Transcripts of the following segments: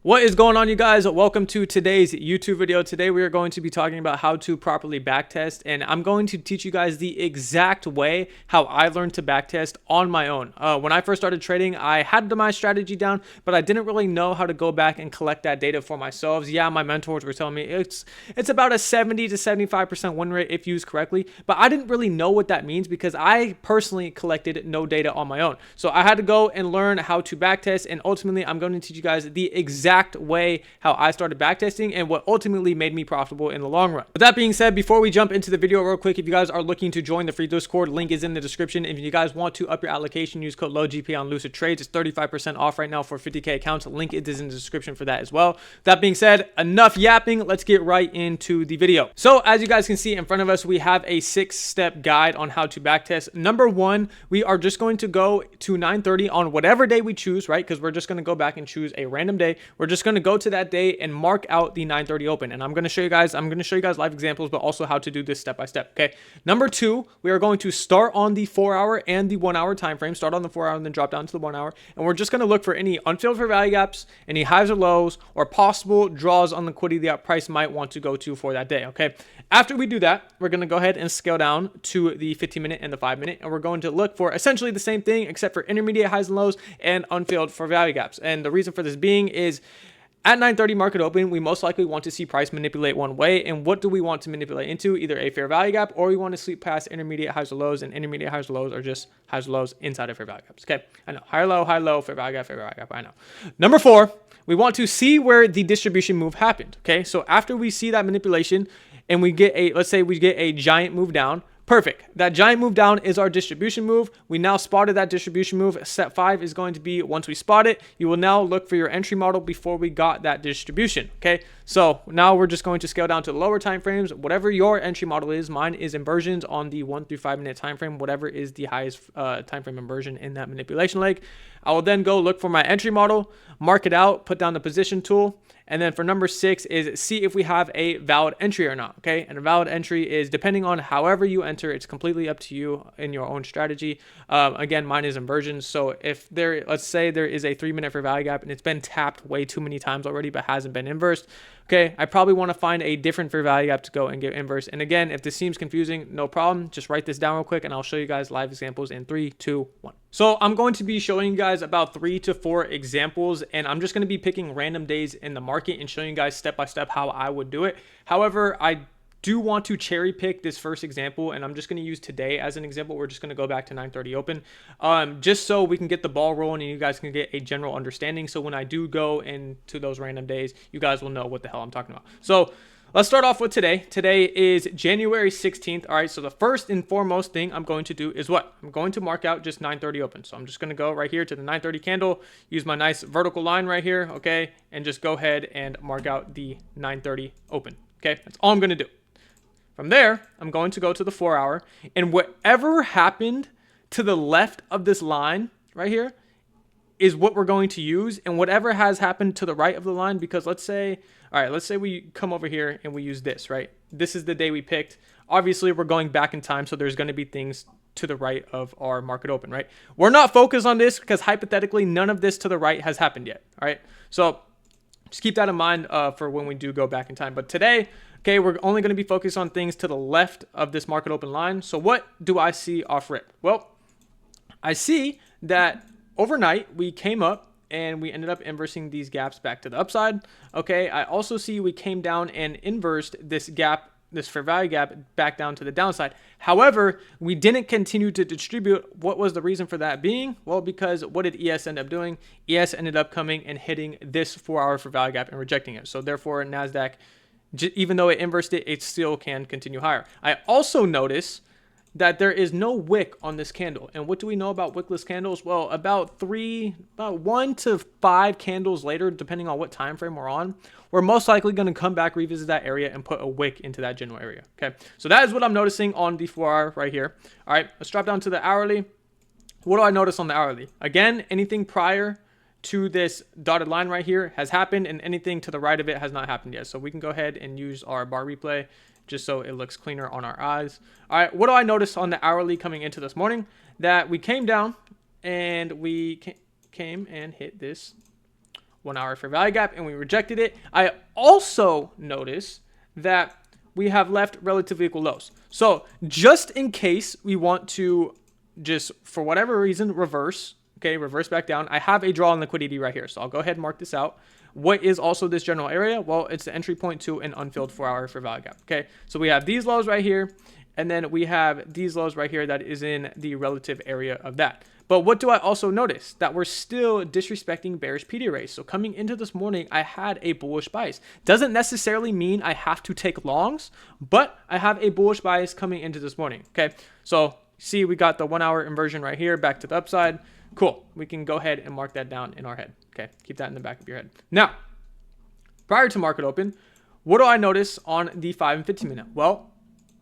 What is going on, you guys? Welcome to today's YouTube video. Today we are going to be talking about how to properly backtest, and I'm going to teach you guys the exact way how I learned to backtest on my own. When I first started trading, I had my strategy down, but I didn't really know how to go back and collect that data for myself. Yeah, my mentors were telling me it's about a 70 to 75% win rate if used correctly, but I didn't really know what that means because I personally collected no data on my own. So I had to go and learn how to backtest, and ultimately I'm going to teach you guys the exact way how I started backtesting and what ultimately made me profitable in the long run. With that being said, before we jump into the video real quick, if you guys are looking to join the free Discord, link is in the description. If you guys want to up your allocation, use code LoeGpa on Lucid Trades. It's 35% off right now for 50K accounts. Link is in the description for that as well. That being said, enough yapping. Let's get right into the video. So as you guys can see in front of us, we have a 6-step guide on how to backtest. Number one, we are just going to go to 9:30 on whatever day we choose, right? Because we're just going to go back and choose a random day. We're just going to go to that day and mark out the 9:30 open. And I'm going to show you guys live examples, but also how to do this step by step. Okay. Number two, we are going to start on the 4-hour and the 1-hour time frame. Start on the 4-hour and then drop down to the 1-hour. And we're just going to look for any unfilled fair value gaps, any highs or lows, or possible draws on liquidity that price might want to go to for that day. Okay. After we do that, we're going to go ahead and scale down to the 15-minute and the 5-minute. And we're going to look for essentially the same thing, except for intermediate highs and lows and unfilled fair value gaps. And the reason for this being is at 9:30 market open, we most likely want to see price manipulate one way. And what do we want to manipulate into? Either a fair value gap, or we want to sleep past intermediate highs or lows. And intermediate highs or lows are just highs or lows inside of fair value gaps. Okay, I know. High, low, fair value gap, I know. Number four, we want to see where the distribution move happened. Okay, so after we see that manipulation and we get let's say we get a giant move down. Perfect. That giant move down is our distribution move. We now spotted that distribution move. Step 5 is going to be, once we spot it, you will now look for your entry model before we got that distribution. Okay. So now we're just going to scale down to the lower time frames. Whatever your entry model is, mine is inversions on the 1 through 5 minute time frame. Whatever is the highest time frame inversion in that manipulation leg. I will then go look for my entry model, mark it out, put down the position tool. And then for number 6 is see if we have a valid entry or not. Okay. And a valid entry is depending on however you enter, it's completely up to you in your own strategy. Again, mine is inversions. So if let's say there is a 3-minute fair value gap and it's been tapped way too many times already, but hasn't been inversed. Okay. I probably want to find a different fair value gap to go and get inverse. And again, if this seems confusing, no problem. Just write this down real quick and I'll show you guys live examples in 3, 2, 1. So I'm going to be showing you guys about 3 to 4 examples, and I'm just going to be picking random days in the market and showing you guys step by step how I would do it. However, I do want to cherry pick this first example, and I'm just going to use today as an example. We're just going to go back to 9:30 open, just so we can get the ball rolling and you guys can get a general understanding. So when I do go into those random days, you guys will know what the hell I'm talking about. So let's start off with today. Today is January 16th. All right, so the first and foremost thing I'm going to do is what? I'm going to mark out just 9:30 open. So I'm just going to go right here to the 9:30 candle, use my nice vertical line right here, okay, and just go ahead and mark out the 9:30 open. Okay, that's all I'm going to do. From there, I'm going to go to the 4-hour, and whatever happened to the left of this line right here is what we're going to use, and whatever has happened to the right of the line, because let's say we come over here and we use this, right? This is the day we picked. Obviously, we're going back in time, so there's going to be things to the right of our market open, right? We're not focused on this because hypothetically, none of this to the right has happened yet, all right? So just keep that in mind for when we do go back in time. But today, okay, we're only going to be focused on things to the left of this market open line. So what do I see off rip? Well, I see that overnight we came up and we ended up inversing these gaps back to the upside. Okay, I also see we came down and inversed this gap, this fair value gap, back down to the downside. However, we didn't continue to distribute. What was the reason for that being? Well, because what did ES end up doing? ES ended up coming and hitting this 4-hour fair value gap and rejecting it. So therefore, NASDAQ, even though it inversed it, it still can continue higher. I also notice that there is no wick on this candle. And what do we know about wickless candles? Well, about 1 to 5 candles later, depending on what time frame we're on, we're most likely going to come back, revisit that area, and put a wick into that general area. Okay, so that is what I'm noticing on the 4-hour right here. All right, let's drop down to the hourly. What do I notice on the hourly? Again, anything prior to this dotted line right here has happened, and anything to the right of it has not happened yet. So we can go ahead and use our bar replay just so it looks cleaner on our eyes. All right, what do I notice on the hourly coming into this morning? That we came down and we came and hit this 1 hour fair value gap, and we rejected it. I also notice that we have left relatively equal lows. So just in case we want to just, for whatever reason, reverse back down, I have a draw on liquidity right here. So I'll go ahead and mark this out. What is also this general area? Well, it's the entry point to an unfilled 4 hour fair value gap. Okay, so we have these lows right here, and then we have these lows right here that is in the relative area of that. But what do I also notice? That we're still disrespecting bearish PD rays. So coming into this morning, I had a bullish bias. Doesn't necessarily mean I have to take longs, but I have a bullish bias coming into this morning. Okay, so see, we got the 1 hour inversion right here back to the upside. Cool. We can go ahead and mark that down in our head. Okay, keep that in the back of your head. Now, prior to market open, what do I notice on the 5 and 15 minute? Well,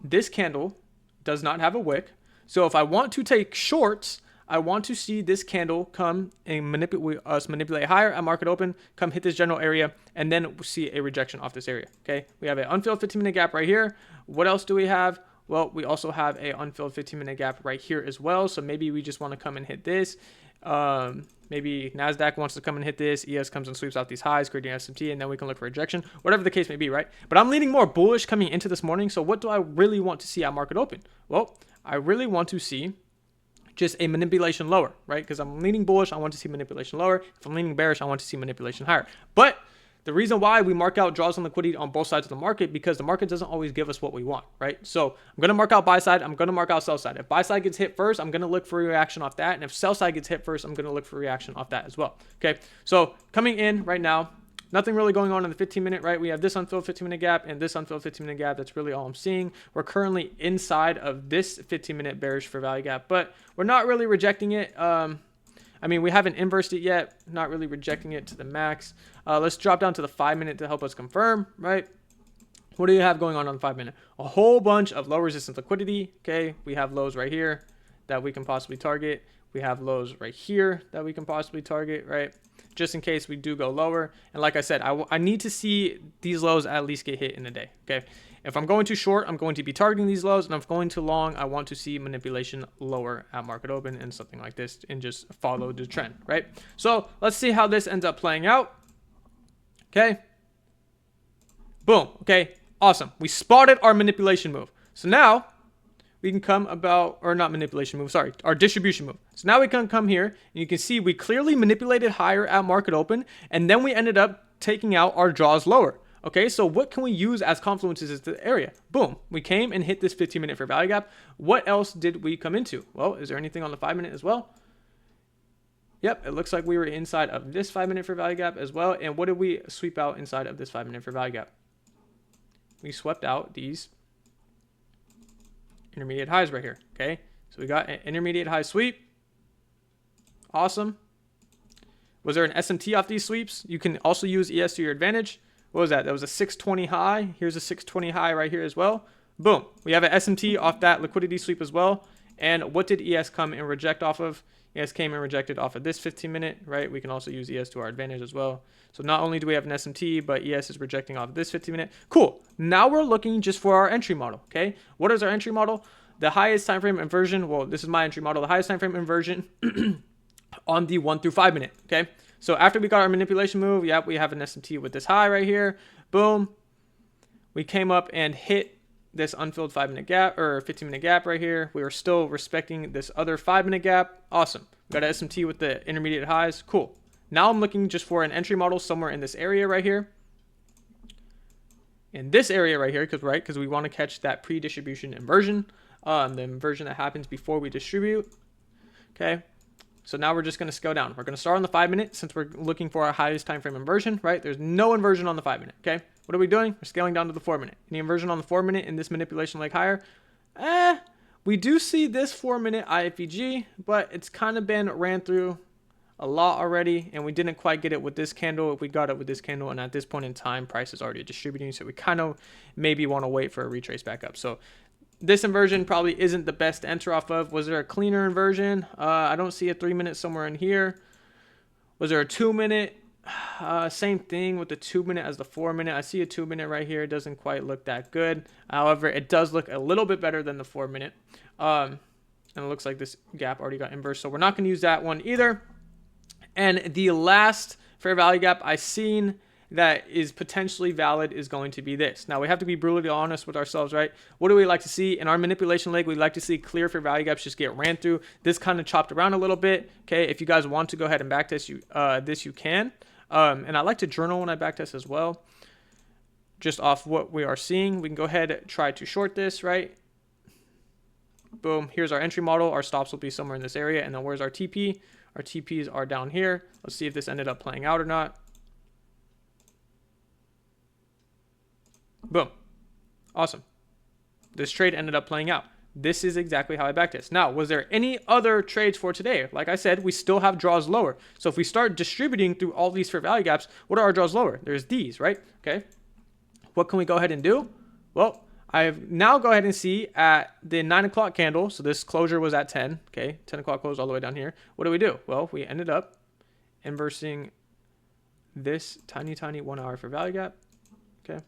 this candle does not have a wick. So if I want to take shorts, I want to see this candle come and manipulate higher at market open, come hit this general area, and then see a rejection off this area. Okay, we have an unfilled 15-minute gap right here. What else do we have? Well, we also have a unfilled 15-minute gap right here as well. So maybe we just want to come and hit this. Maybe NASDAQ wants to come and hit this. ES comes and sweeps out these highs, creating SMT, and then we can look for rejection, whatever the case may be, right? But I'm leaning more bullish coming into this morning. So what do I really want to see at market open? Well, I really want to see just a manipulation lower, right? Because I'm leaning bullish, I want to see manipulation lower. If I'm leaning bearish, I want to see manipulation higher. But the reason why we mark out draws on liquidity on both sides of the market, because the market doesn't always give us what we want, right? So I'm going to mark out buy side. I'm going to mark out sell side. If buy side gets hit first, I'm going to look for a reaction off that. And if sell side gets hit first, I'm going to look for a reaction off that as well. Okay. So coming in right now, nothing really going on in the 15-minute, right? We have this unfilled 15-minute gap and this unfilled 15-minute gap. That's really all I'm seeing. We're currently inside of this 15-minute bearish fair value gap, but we're not really rejecting it. I mean, we haven't inversed it yet, not really rejecting it to the max. Let's drop down to the 5-minute to help us confirm, right? What do you have going on the 5-minute? A whole bunch of low resistance liquidity, okay? We have lows right here that we can possibly target. We have lows right here that we can possibly target, right? Just in case we do go lower. And like I said, I need to see these lows at least get hit in a day, okay? If I'm going too short, I'm going to be targeting these lows, and if I'm going too long, I want to see manipulation lower at market open and something like this, and just follow the trend, right? So let's see how this ends up playing out. Okay. Boom. Okay. Awesome. We spotted our manipulation move. So now we can come about, or not manipulation move, sorry, our distribution move. So now we can come here, and you can see we clearly manipulated higher at market open, and then we ended up taking out our draws lower. Okay, so what can we use as confluences to the area? Boom, we came and hit this 15-minute fair value gap. What else did we come into? Well, is there anything on the 5-minute as well? Yep, it looks like we were inside of this 5-minute fair value gap as well. And what did we sweep out inside of this 5-minute fair value gap? We swept out these intermediate highs right here. Okay, so we got an intermediate high sweep. Awesome. Was there an SMT off these sweeps? You can also use ES to your advantage. What was that? That was a 620 high. Here's a 620 high right here as well. Boom. We have an SMT off that liquidity sweep as well. And what did ES come and reject off of? ES came and rejected off of this 15-minute, right? We can also use ES to our advantage as well. So not only do we have an SMT, but ES is rejecting off of this 15-minute. Cool. Now we're looking just for our entry model, okay? What is our entry model? The highest time frame inversion. Well, this is my entry model. The highest time frame inversion on the 1 through 5 minute, okay? So after we got our manipulation move, yep, we have an SMT with this high right here. Boom. We came up and hit this unfilled 5-minute gap or 15-minute gap right here. We are still respecting this other 5-minute gap. Awesome. Got an SMT with the intermediate highs. Cool. Now I'm looking just for an entry model somewhere in this area right here. In this area right here, because we want to catch that pre-distribution inversion, the inversion that happens before we distribute. Okay. So now we're just going to scale down. We're going to start on the 5-minute since we're looking for our highest time frame inversion, right? There's no inversion on the 5-minute, okay? What are we doing? We're scaling down to the 4-minute. Any inversion on the 4-minute in this manipulation leg higher? We do see this 4-minute IFVG, but it's kind of been ran through a lot already, and we didn't quite get it with this candle. If we got it with this candle, and at this point in time, price is already distributing, so we kind of maybe want to wait for a retrace back up. So this inversion probably isn't the best to enter off of. Was there a cleaner inversion? I don't see a 3-minute somewhere in here. Was there a 2-minute? Same thing with the 2-minute as the 4-minute. I see a 2-minute right here. It doesn't quite look that good. However, it does look a little bit better than the 4-minute. And it looks like this gap already got inverse. So we're not going to use that one either. And the last fair value gap I seen that is potentially valid is going to be this. Now we have to be brutally honest with ourselves, right? What do we like to see in our manipulation leg? We like to see clear fair value gaps just get ran through. This kind of chopped around a little bit. Okay, if you guys want to go ahead and backtest this, you can. And I like to journal when I backtest as well, just off what we are seeing. We can go ahead and try to short this, right? Boom. Here's our entry model. Our stops will be somewhere in this area. And then where's our TP? Our TPs are down here. Let's see if this ended up playing out or not. Boom. Awesome. This trade ended up playing out. This is exactly how I backtest. Now, was there any other trades for today? Like I said, we still have draws lower. So if we start distributing through all these fair value gaps, what are our draws lower? There's these, right? Okay. What can we go ahead and do? Well, I have now go ahead and see at the 9 o'clock candle. So this closure was at 10. Okay. 10 o'clock closed all the way down here. What do? Well, we ended up inversing this tiny 1 hour fair value gap. Okay.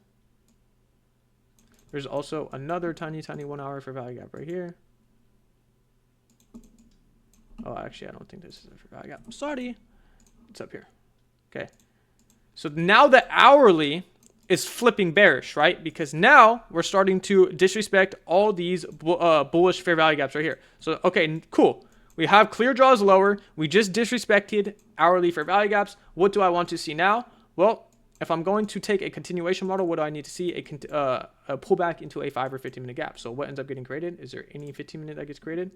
There's also another tiny 1 hour fair value gap right here. Oh, actually, I don't think this is a fair value gap. Sorry. It's up here. Okay. So now the hourly is flipping bearish, right? Because now we're starting to disrespect all these bullish fair value gaps right here. So, okay, cool. We have clear draws lower. We just disrespected hourly fair value gaps. What do I want to see now? Well, if I'm going to take a continuation model, what do I need to see? A pullback into a 5 or 15 minute gap. So what ends up getting created? Is there any 15 minute that gets created?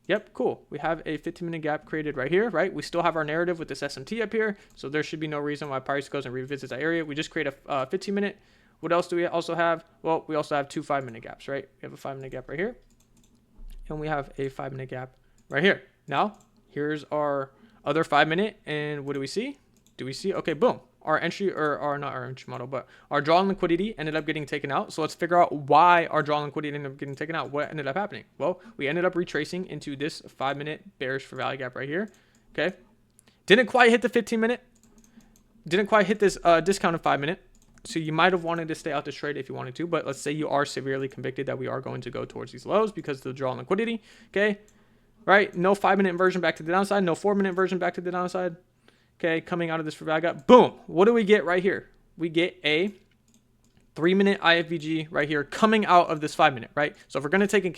Yep, cool. We have a 15-minute gap created right here, right? We still have our narrative with this SMT up here, so there should be no reason why price goes and revisits that area. We just create a 15-minute. What else do we also have? Well, we also have two 5-minute gaps, right? We have a 5-minute gap right here, and we have a 5-minute gap right here. Now, here's our other 5-minute, and what do we see? Okay, boom. Our entry, or not our entry model, but our draw and liquidity ended up getting taken out. So let's figure out why our draw and liquidity ended up getting taken out. What ended up happening? Well, we ended up retracing into this 5-minute bearish for value gap right here. Okay. Didn't quite hit the 15-minute. Didn't quite hit this discounted 5-minute. So you might have wanted to stay out this trade if you wanted to, but let's say you are severely convicted that we are going to go towards these lows because of the draw and liquidity. Okay. Right. No 5-minute inversion back to the downside. No 4-minute inversion back to the downside. Okay, coming out of this for value gap, boom. What do we get right here? We get a 3-minute IFVG right here coming out of this 5-minute, right? So if we're going to take a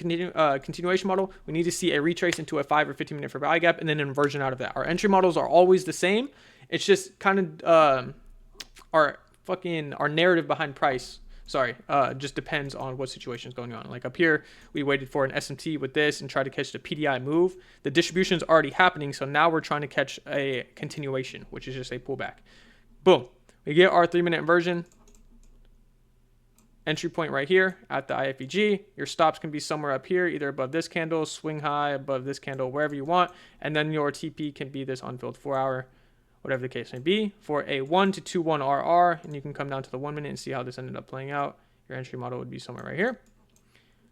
continuation model, we need to see a retrace into a 5 or 15-minute for value gap and then an inversion out of that. Our entry models are always the same. It's just kind of our narrative behind price. Just depends on what situation is going on. Like up here, we waited for an SMT with this and tried to catch the PDI move. The distribution is already happening, so now we're trying to catch a continuation, which is just a pullback. Boom. We get our 3-minute inversion. Entry point right here at the IFVG. Your stops can be somewhere up here, either above this candle, swing high, above this candle, wherever you want. And then your TP can be this unfilled 4-hour. Whatever the case may be, for a 1 to 2-1 RR, and you can come down to the 1 minute and see how this ended up playing out. Your entry model would be somewhere right here.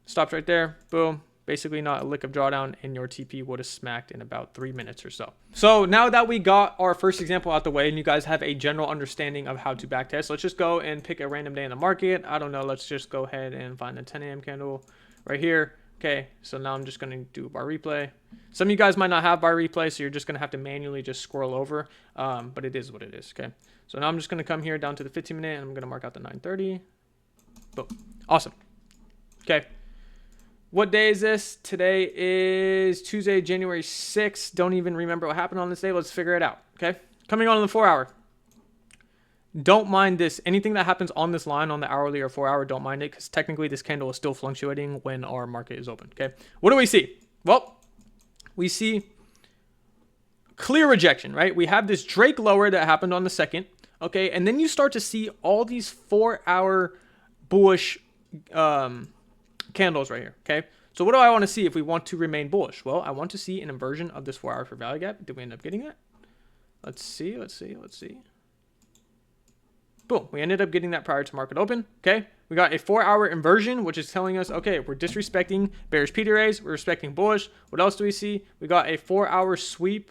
Stops right there, boom. Basically not a lick of drawdown, and your TP would have smacked in about 3 minutes or so. So now that we got our first example out the way, and you guys have a general understanding of how to backtest, let's just go and pick a random day in the market. I don't know, let's just go ahead and find the 10 a.m. candle right here. Okay, so now I'm just going to do bar replay. Some of you guys might not have bar replay, so you're just going to have to manually just scroll over, but it is what it is, okay? So now I'm just going to come here down to the 15-minute, and I'm going to mark out the 9:30. Boom. Awesome. Okay. What day is this? Today is Tuesday, January 6th. Don't even remember what happened on this day. Let's figure it out, okay? Coming on the 4-hour. Don't mind this. Anything that happens on this line on the hourly or 4-hour, don't mind it, because technically this candle is still fluctuating when our market is open, okay? What do we see? Well, we see clear rejection, right? We have this Drake lower that happened on the 2nd, okay? And then you start to see all these 4-hour bullish candles right here, okay? So what do I want to see if we want to remain bullish? Well, I want to see an inversion of this 4-hour for value gap. Did we end up getting that? Let's see. Boom, we ended up getting that prior to market open, okay? We got a 4-hour inversion, which is telling us, okay, we're disrespecting bearish PDRAs, we're respecting bullish. What else do we see? We got a 4-hour sweep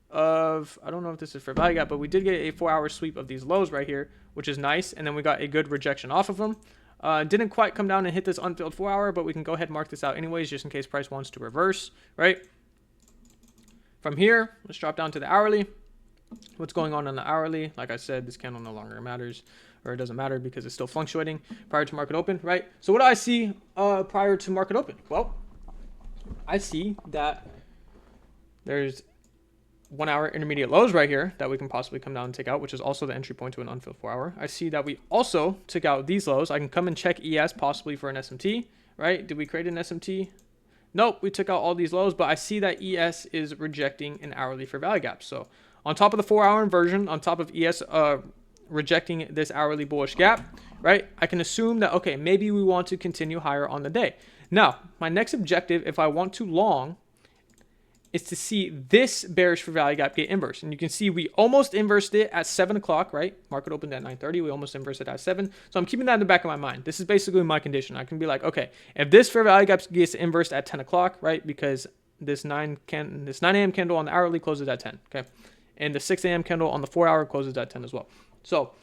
of, I don't know if this is for value gap, but we did get a 4-hour sweep of these lows right here, which is nice. And then we got a good rejection off of them. Didn't quite come down and hit this unfilled 4-hour, but we can go ahead and mark this out anyways, just in case price wants to reverse, right? From here, let's drop down to the hourly. What's going on the hourly? Like I said, this candle no longer matters, or it doesn't matter because it's still fluctuating prior to market open, right? So what do I see prior to market open? Well, I see that there's 1 hour intermediate lows right here that we can possibly come down and take out, which is also the entry point to an unfilled 4 hour. I see that we also took out these lows. I can come and check ES possibly for an SMT, right? Did we create an SMT? Nope, we took out all these lows, but I see that ES is rejecting an hourly fair value gap. So on top of the 4 hour inversion, on top of ES rejecting this hourly bullish gap, right? I can assume that, okay, maybe we want to continue higher on the day. Now, my next objective, if I want to long, is to see this bearish fair value gap get inversed. And you can see we almost inversed it at 7 o'clock, right? Market opened at 9:30. We almost inversed it at 7. So I'm keeping that in the back of my mind. This is basically my condition. I can be like, okay, if this fair value gap gets inversed at 10 o'clock, right? Because this 9 a.m. candle on the hourly closes at 10, okay? And the 6 a.m. candle on the 4 hour closes at 10 as well. So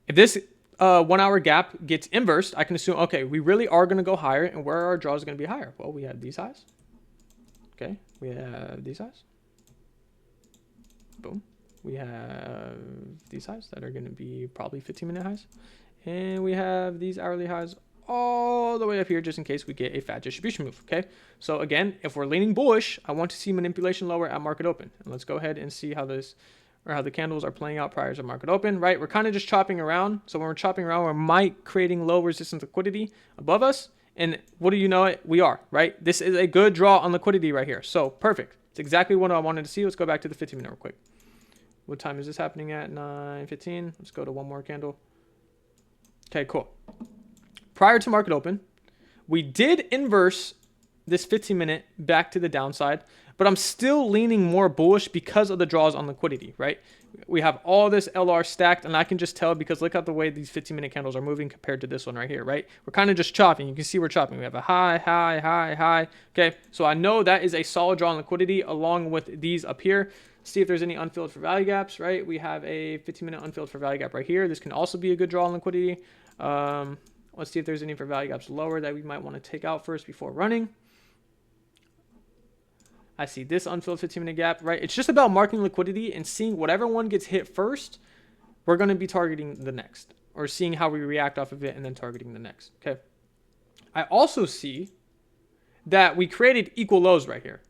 if this 1 hour gap gets inversed, I can assume, okay, we really are going to go higher. And where are our draws going to be higher? Well, we have these highs. Okay, we have these highs. Boom. We have these highs that are going to be probably 15-minute highs. And we have these hourly highs all the way up here just in case we get a fat distribution move. Okay, so again, if we're leaning bullish, I want to see manipulation lower at market open. And let's go ahead and see how this, or how the candles are playing out prior to market open, right? We're kind of just chopping around. So when we're chopping around, we're creating low resistance liquidity above us. And what do you know it? We are, right? This is a good draw on liquidity right here. So perfect. It's exactly what I wanted to see. Let's go back to the 15-minute real quick. What time is this happening at? 9:15. Let's go to one more candle. Okay, cool. Prior to market open, we did inverse this 15-minute back to the downside, but I'm still leaning more bullish because of the draws on liquidity, right? We have all this LR stacked, and I can just tell because look at the way these 15-minute candles are moving compared to this one right here, right? We're kind of just chopping. You can see we're chopping. We have a high, high, high, high. Okay, so I know that is a solid draw on liquidity along with these up here. See if there's any unfilled for value gaps, right? We have a 15-minute unfilled for value gap right here. This can also be a good draw on liquidity. Let's see if there's any for value gaps lower that we might want to take out first before running. I see this unfilled 15-minute gap, right? It's just about marking liquidity and seeing whatever one gets hit first, we're going to be targeting the next, or seeing how we react off of it and then targeting the next, okay? I also see that we created equal lows right here.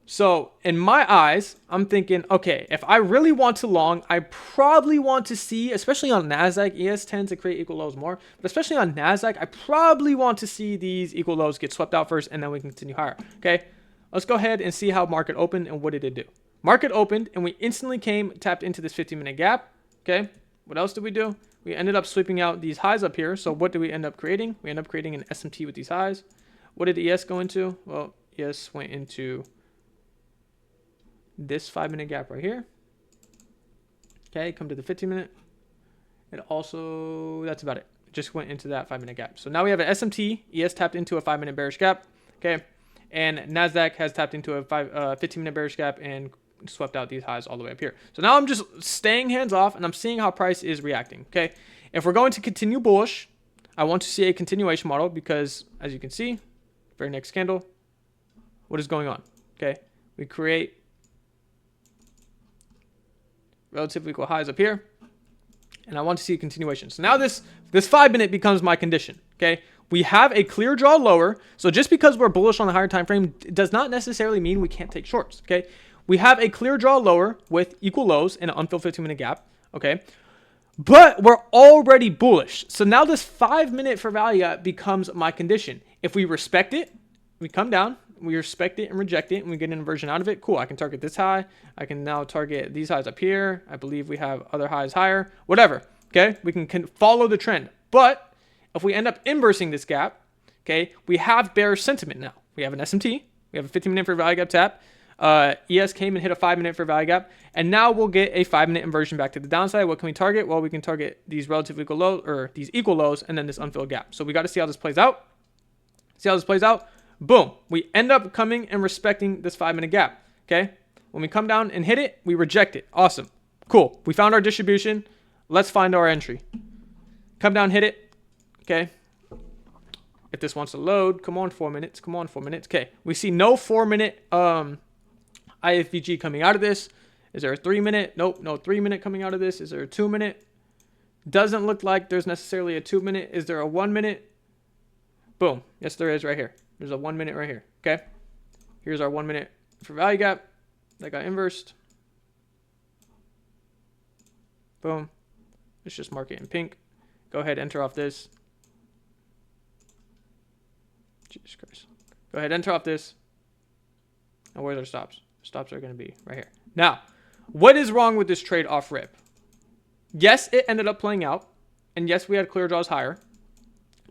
So in my eyes, I'm thinking, okay, if I really want to long, I probably want to see, especially on NASDAQ, ES tends to create equal lows more, but especially on NASDAQ, I probably want to see these equal lows get swept out first and then we can continue higher, okay? Let's go ahead and see how market opened and what did it do. Market opened and we instantly tapped into this 15-minute gap, okay? What else did we do? We ended up sweeping out these highs up here. So what did we end up creating? We ended up creating an SMT with these highs. What did ES go into? Well, ES went into this 5-minute gap right here. Okay, come to the 15-minute. It also, that's about it. It just went into that 5-minute gap. So now we have an SMT. ES tapped into a 5-minute bearish gap. Okay, and NASDAQ has tapped into a 15-minute bearish gap and swept out these highs all the way up here. So now I'm just staying hands off and I'm seeing how price is reacting. Okay, if we're going to continue bullish, I want to see a continuation model because as you can see, very next candle, what is going on? Okay, we create relatively equal highs up here, and I want to see a continuation. So now this 5-minute becomes my condition. Okay, we have a clear draw lower. So just because we're bullish on the higher time frame does not necessarily mean we can't take shorts. Okay, we have a clear draw lower with equal lows and an unfilled 15-minute gap. Okay, but we're already bullish. So now this 5-minute for value gap becomes my condition. If we respect it, we come down. We respect it and reject it, and we get an inversion out of it. Cool, I can target this high. I can now target these highs up here. I believe we have other highs higher, whatever, okay? We can follow the trend. But if we end up inversing this gap, okay, we have bearish sentiment now. We have an SMT. We have a 15-minute for value gap tap. ES came and hit a 5-minute for value gap, and now we'll get a 5-minute inversion back to the downside. What can we target? Well, we can target these relatively equal lows, or these equal lows, and then this unfilled gap. So we got to see how this plays out. See how this plays out? Boom. We end up coming and respecting this 5-minute gap. Okay. When we come down and hit it, we reject it. Awesome. Cool. We found our distribution. Let's find our entry. Come down, hit it. Okay. If this wants to load, come on, 4 minutes. Come on, 4 minutes. Okay. We see no 4-minute IFVG coming out of this. Is there a 3 minute? Nope, no 3 minute coming out of this. Is there a 2 minute? Doesn't look like there's necessarily a 2 minute. Is there a 1 minute? Boom. Yes, there is right here. There's a 1 minute right here. Okay. Here's our 1 minute for value gap. That got inversed. Boom. Let's just mark it in pink. Go ahead, enter off this. Jesus Christ. Go ahead, enter off this. And where's our stops? Stops are going to be right here. Now, what is wrong with this trade off rip? Yes, it ended up playing out. And yes, we had clear draws higher.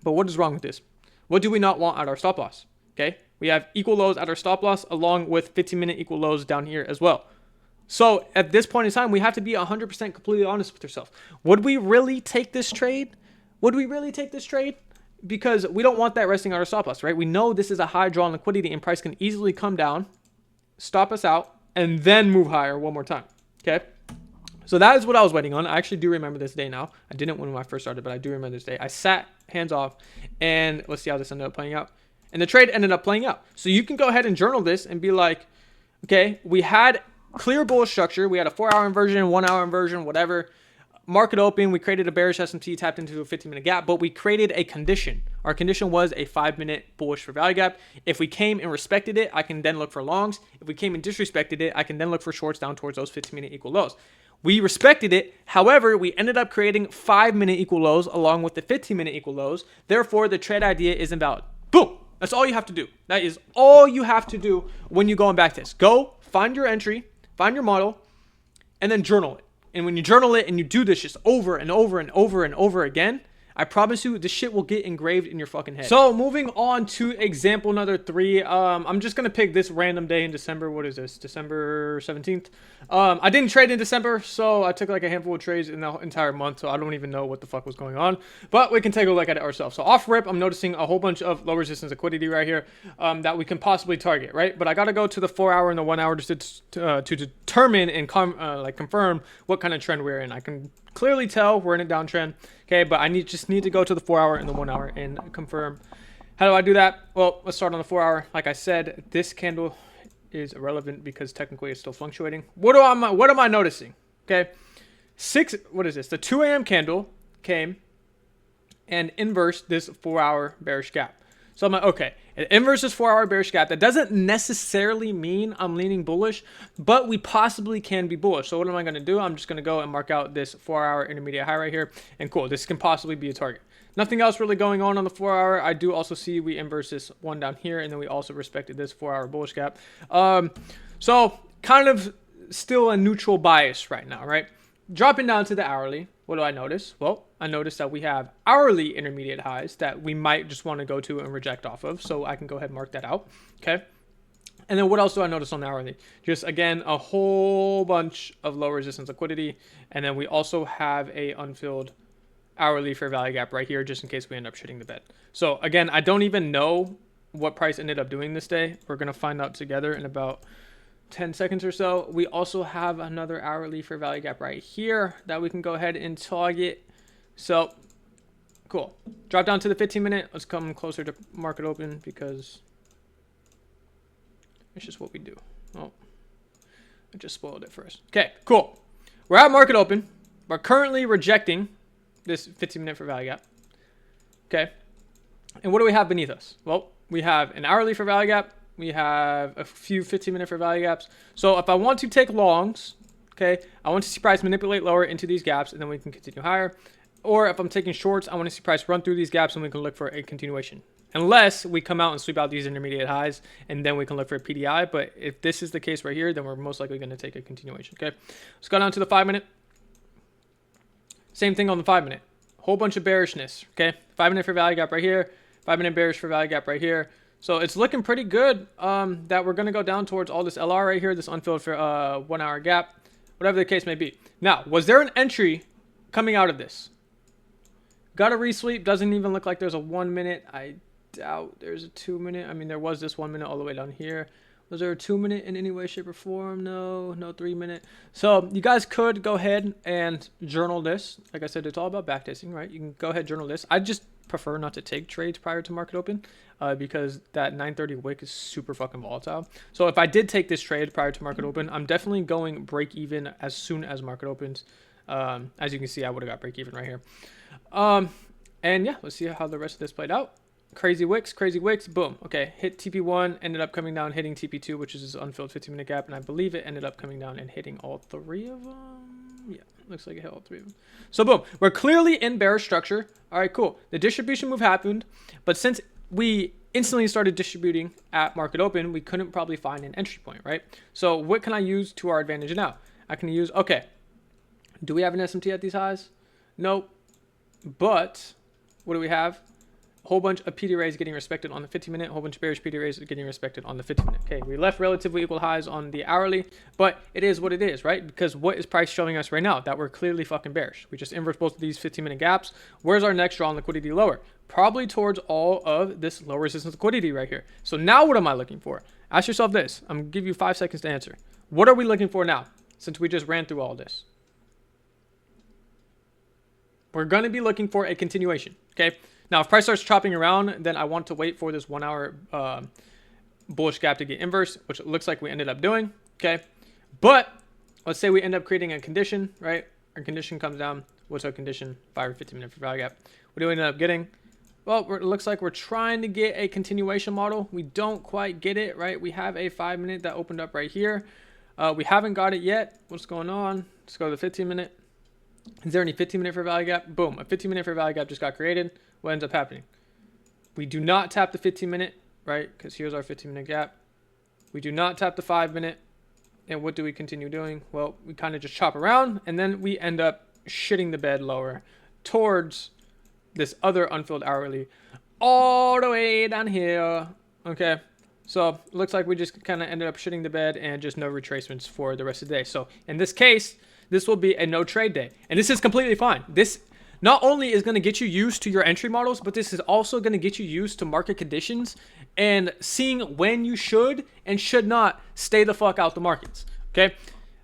But what is wrong with this? What do we not want at our stop loss? Okay, we have equal lows at our stop loss along with 15-minute equal lows down here as well. So at this point in time, we have to be 100% completely honest with ourselves. Would we really take this trade? Would we really take this trade? Because we don't want that resting on our stop loss, right? We know this is a high draw on liquidity and price can easily come down, stop us out, and then move higher one more time. Okay. So that is what I was waiting on. I actually do remember this day now. I didn't when I first started, but I do remember this day. I sat hands off and let's see how this ended up playing out. And the trade ended up playing out. So you can go ahead and journal this and be like, okay, we had clear bullish structure. We had a 4-hour inversion, 1-hour inversion, whatever. Market open. We created a bearish S&P, tapped into a 15-minute gap, but we created a condition. Our condition was a 5-minute bullish for value gap. If we came and respected it, I can then look for longs. If we came and disrespected it, I can then look for shorts down towards those 15-minute equal lows. We respected it. However, we ended up creating 5-minute equal lows along with the 15-minute equal lows. Therefore, the trade idea is invalid. Boom. That's all you have to do. That is all you have to do when you go on backtest. Go find your entry, find your model, and then journal it. And when you journal it and you do this just over and over and over and over again, I promise you this shit will get engraved in your fucking head. So moving on to example number 3. I'm just going to pick this random day in December. What is this? December 17th. I didn't trade in December, so I took like a handful of trades in the entire month. So I don't even know what the fuck was going on, but we can take a look at it ourselves. So off rip, I'm noticing a whole bunch of low resistance liquidity right here that we can possibly target, right? But I got to go to the 4-hour and the 1-hour just to determine and confirm what kind of trend we're in. I can clearly tell we're in a downtrend. Okay, but I just need to go to the 4-hour and the 1-hour and confirm. How do I do that? Well, let's start on the 4-hour. Like I said, this candle is irrelevant because technically it's still fluctuating. What am I noticing? Okay, what is this? The 2 a.m. candle came and inversed this 4-hour bearish gap. So I'm like, okay, it inverses 4-hour bearish gap. That doesn't necessarily mean I'm leaning bullish, but we possibly can be bullish. So what am I going to do? I'm just going to go and mark out this 4-hour intermediate high right here. And cool, this can possibly be a target. Nothing else really going on the 4-hour. I do also see we inverse this one down here, and then we also respected this 4-hour bullish gap. So kind of still a neutral bias right now, right? Dropping down to the hourly, what do I notice? Well, I notice that we have hourly intermediate highs that we might just want to go to and reject off of. So I can go ahead and mark that out. Okay. And then what else do I notice on the hourly? Just again, a whole bunch of low resistance liquidity. And then we also have a unfilled hourly fair value gap right here, just in case we end up shitting the bed. So again, I don't even know what price ended up doing this day. We're going to find out together in about 10 seconds or so. We also have another hourly fair value gap right here that we can go ahead and target. So cool. Drop down to the 15-minute. Let's come closer to market open because it's just what we do. Oh, I just spoiled it for us. Okay, cool. We're at market open. We're currently rejecting this 15-minute fair value gap. Okay. And what do we have beneath us? Well, we have an hourly fair value gap. We have a few 15-minute fair value gaps. So if I want to take longs, okay, I want to see price manipulate lower into these gaps, and then we can continue higher. Or if I'm taking shorts, I want to see price run through these gaps, and we can look for a continuation. Unless we come out and sweep out these intermediate highs, and then we can look for a PDI. But if this is the case right here, then we're most likely going to take a continuation, okay? Let's go down to the 5-minute. Same thing on the 5-minute. Whole bunch of bearishness, okay? 5-minute fair value gap right here. 5-minute bearish fair value gap right here. So it's looking pretty good that we're going to go down towards all this LR right here, this unfilled for 1-hour gap, whatever the case may be. Now, was there an entry coming out of this? Got a resweep. Doesn't even look like there's a 1-minute. I doubt there's a 2-minute. I mean, there was this 1 minute all the way down here. Was there a 2-minute in any way, shape, or form? No, no 3-minute. So you guys could go ahead and journal this. Like I said, it's all about backtesting, right? You can go ahead and journal this. I just prefer not to take trades prior to market open because that 9:30 wick is super fucking volatile. So if I did take this trade prior to market open, I'm definitely going break even as soon as market opens. As you can see, I would have got break even right here. And yeah, let's see how the rest of this played out. Crazy wicks, boom. Okay, hit TP1, ended up coming down, hitting TP2, which is this unfilled 15-minute gap, and I believe it ended up coming down and hitting all 3 of them. Yeah, looks like it hit all 3 of them. So boom, we're clearly in bearish structure. All right, cool. The distribution move happened, but since we instantly started distributing at market open, we couldn't probably find an entry point, right? So what can I use to our advantage now? I can use, okay, do we have an SMT at these highs? Nope. But what do we have? Whole bunch of PD rays getting respected on the 15-minute, whole bunch of bearish PD rays getting respected on the 15-minute. Okay, we left relatively equal highs on the hourly, but it is what it is, right? Because what is price showing us right now? That we're clearly fucking bearish. We just inverse both of these 15-minute gaps. Where's our next draw on liquidity lower? Probably towards all of this low resistance liquidity right here. So now what am I looking for? Ask yourself this. I'm gonna give you 5 seconds to answer. What are we looking for now since we just ran through all this? We're going to be looking for a continuation, okay? Now, if price starts chopping around, then I want to wait for this 1 hour bullish gap to get inverse, which it looks like we ended up doing, okay? But let's say we end up creating a condition, right? Our condition comes down. What's our condition? 5 or 15-minute value gap. What do we end up getting? Well, it looks like we're trying to get a continuation model. We don't quite get it, right? We have a 5-minute that opened up right here. We haven't got it yet. What's going on? Let's go to the 15-minute. Is there any 15-minute fair value gap? Boom, a 15-minute fair value gap just got created. What ends up happening? We do not tap the 15-minute, right? Because here's our 15-minute gap. We do not tap the 5-minute. And what do we continue doing? Well, we kind of just chop around, and then we end up shitting the bed lower towards this other unfilled hourly all the way down here. Okay, so it looks like we just kind of ended up shitting the bed and just no retracements for the rest of the day. So in this case, this will be a no trade day, and this is completely fine. This not only is going to get you used to your entry models, but this is also going to get you used to market conditions and seeing when you should and should not stay the fuck out the markets. Okay,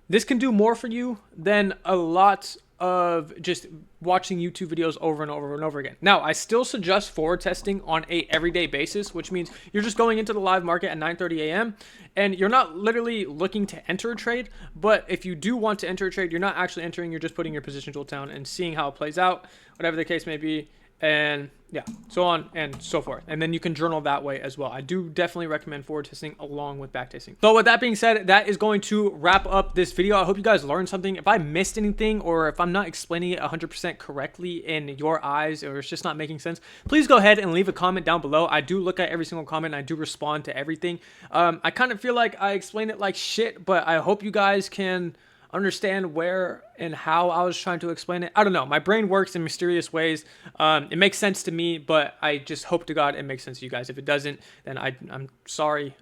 this can do more for you than a lot of just watching YouTube videos over and over and over again. Now, I still suggest forward testing on a everyday basis, which means you're just going into the live market at 9:30 a.m. and you're not literally looking to enter a trade, but if you do want to enter a trade, you're not actually entering, you're just putting your position tool down and seeing how it plays out, whatever the case may be. And yeah, so on and so forth. And then you can journal that way as well. I do definitely recommend forward testing along with back testing. So with that being said, that is going to wrap up this video. I hope you guys learned something. If I missed anything or if I'm not explaining it 100% correctly in your eyes or it's just not making sense, please go ahead and leave a comment down below. I do look at every single comment and I do respond to everything. I kind of feel like I explained it like shit, but I hope you guys can understand where and how I was trying to explain it. I don't know. My brain works in mysterious ways. It makes sense to me, but I just hope to God it makes sense to you guys. If it doesn't, then I'm sorry.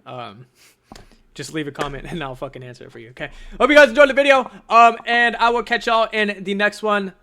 Just leave a comment and I'll fucking answer it for you. Okay. Hope you guys enjoyed the video. And I will catch y'all in the next one.